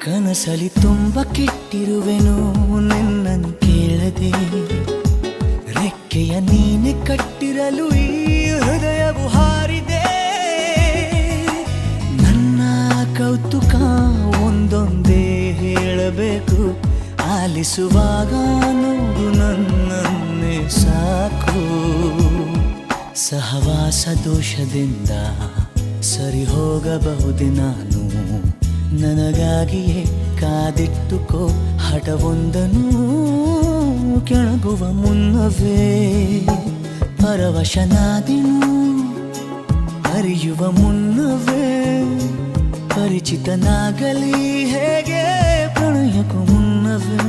ಕನಸಲಿ ತುಂಬ ಕೆಟ್ಟಿರುವೆನು ನಿನ್ನನ್ನು ಕೇಳದೆ, ರೆಕ್ಕೆಯ ನೀನೆ ಕಟ್ಟಿರಲು ಈ ಹೃದಯವು ಹಾರಿದೆ. ನನ್ನ ಕೌತುಕ ಒಂದೊಂದೇ ಹೇಳಬೇಕು, ಆಲಿಸುವಾಗ ನೋಡು ನನ್ನನ್ನೇ ಸಾಕು. ಸಹವಾಸ ದೋಷದಿಂದ ಸರಿ ಹೋಗಬಹುದೇ ನಾನು, ನನಗಾಗಿಯೇ ಕಾದಿಟ್ಟುಕೋ ಹಠವೊಂದನು. ಕೆಳಗುವ ಮುನ್ನವೇ ಪರವಶನಾದೆನು, ಅರಿಯುವ ಮುನ್ನವೇ ಪರಿಚಿತನಾಗಲಿ ಹೇಗೆ ಪ್ರಣಯಕ್ಕೂ ಮುನ್ನವೇ.